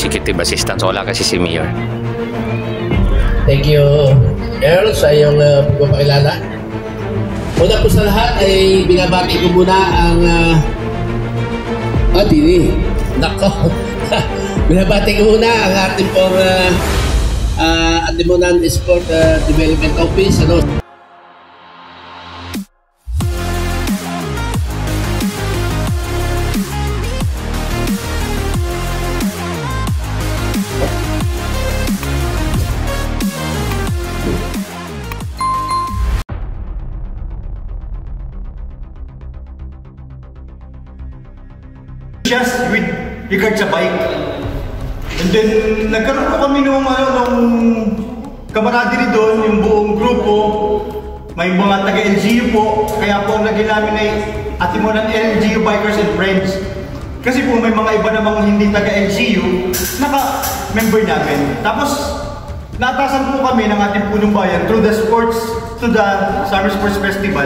executive assistant. So wala kasi si Mayor. Thank you, Earl, sa iyong pagpapakilala. Una po sa lahat ay binabati ko muna ang Tini. Nako. Binabati ko muna ang ating pong Atimunan Sport Development Office. Just with regard sa bike. And then, nagkaroon po kami nung camaraderie doon, yung buong grupo. May mga taga-LGU po. Kaya po ang lagyan namin ay Atimunan LGU Bikers and Friends. Kasi po may mga iba namang hindi taga-LGU, naka-member namin. Tapos, natasan po kami ng ating punong bayan through the Summer Sports Festival.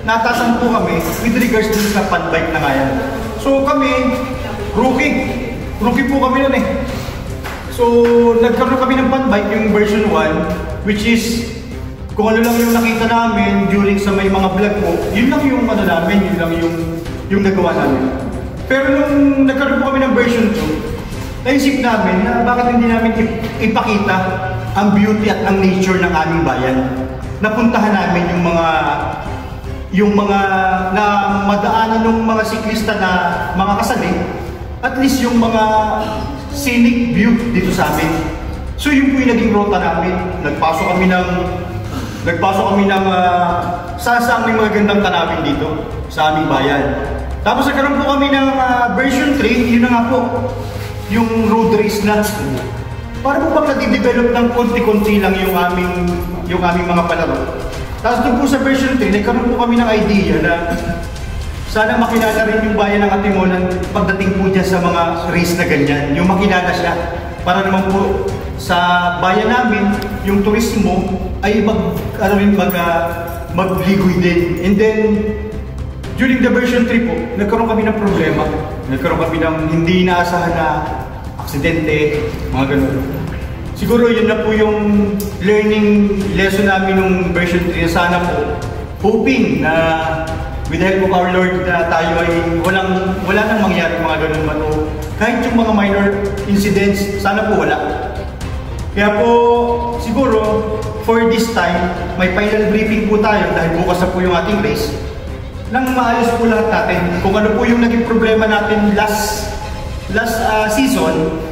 Natasan po kami with regards to sa fun bike na ngayon. So kami, rookie po kami nun eh. So nagkaroon kami ng fun bike, yung version 1, which is kung ano lang yung nakita namin during sa may mga vlog mo, yun lang yung ano namin, yun lang yung nagawa namin. Pero nung nagkaroon po kami ng version 2, naisip namin na bakit hindi namin ipakita ang beauty at ang nature ng aming bayan. Napuntahan namin yung mga na madaanan ng mga siklista na mga kasali, at least yung mga scenic view dito sa amin. So yun po yung naging rota namin. Nagpasok kami ng saan may mga gandang tanawin dito sa aming bayan. Tapos nagkaroon po kami ng version 3, yun na nga po, yung road race na. Para po bang nadidevelop ng konti-konti lang yung aming mga palaro. Tapos doon po sa version 3, nagkaroon po kami ng idea na sana makilala rin yung bayan ng Atimunan pagdating po dyan sa mga race na ganyan. Yung makilala siya. Para naman po sa bayan namin, yung turismo ay magligoy din. And then, during the version 3 po, nagkaroon kami ng problema. Nagkaroon kami ng hindi inaasahan na aksidente, mga ganun. Siguro yun na po yung learning lesson namin nung version 3 na sana po, hoping na with the help of our Lord na tayo ay wala nang mangyari mga ganun man o kahit yung mga minor incidents, sana po wala. Kaya po siguro for this time, may final briefing po tayo dahil bukas na po yung ating race nang maayos po lahat natin. Kung ano po yung naging problema natin last season,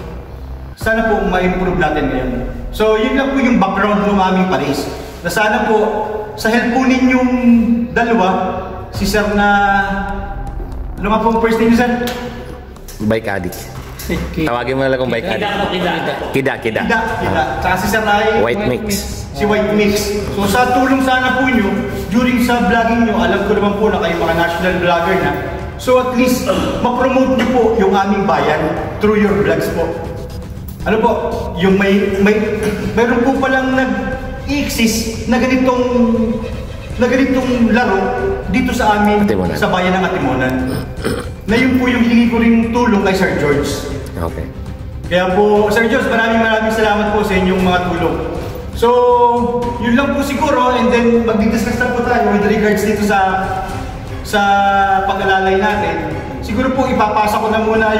sana po ma-improve natin ngayon. So, yun lang po yung background ng aming paris. Na sana po, sa help po ninyong dalawa, si Sir na... Ano nga po first name niyo, Sir? Bike addict. Tawagin mo na lang kung bike addict. Kida. Tsaka si Sir ay... White Mix. Si White Mix. So, sa tulong sana po nyo, during sa vlogging nyo, alam ko naman po na kayo mga national vlogger na. So, at least, ma-promote nyo po yung aming bayan through your vlogs po. Ano po, yung mayroon po palang nag-i-exist na ganitong laro dito sa amin, Atimunan. Sa bayan ng Atimunan. Na yun po yung hingi ko rin tulong kay Sir George. Okay. Kaya po, Sir George, maraming salamat po sa inyong mga tulong. So, yun lang po siguro, and then mag-discuss na po tayo with regards dito sa pag-alalay natin. Siguro po ipapasa ko na muna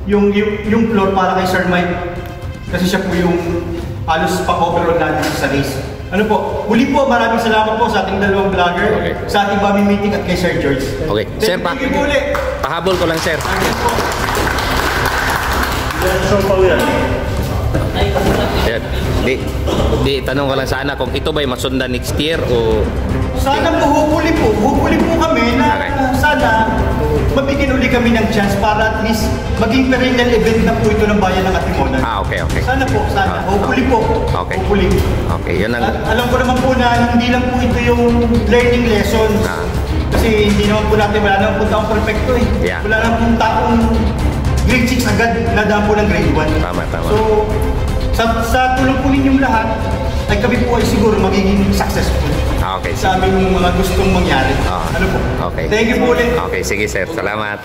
yung floor para kay Sir Mike. Kasi siya po yung halos pa-overall natin sa race. Ano po, huli po, maraming salamat po sa ating dalawang vlogger, okay. Sa ating Bami meeting at kay Sir George. Okay, Sir, pahabol ko lang, Sir. Yan. Di tanong ko lang sana kung ito ba'y masundan next year o... Sana po, hopefully po kami na sana mabigyan uli kami ng chance para at least maging perennial event na po ito ng bayan ng Atimunan. Okay. Sana po, hopefully po. Okay. Hopefully. Okay, yun ang... Alam ko naman po na hindi lang po ito yung learning lessons. Kasi hindi naman po natin, wala naman po taong perfecto eh. Yeah. Wala naman po taong grade 6 agad na daan po ng grade 1. Tama. So, sa tulong po ninyong lahat, ay kami po ay siguro magiging successful. Okay. Sa aming mga gustong mangyari. Ano po? Okay. Thank you po ulit. Okay, sige Sir. Salamat.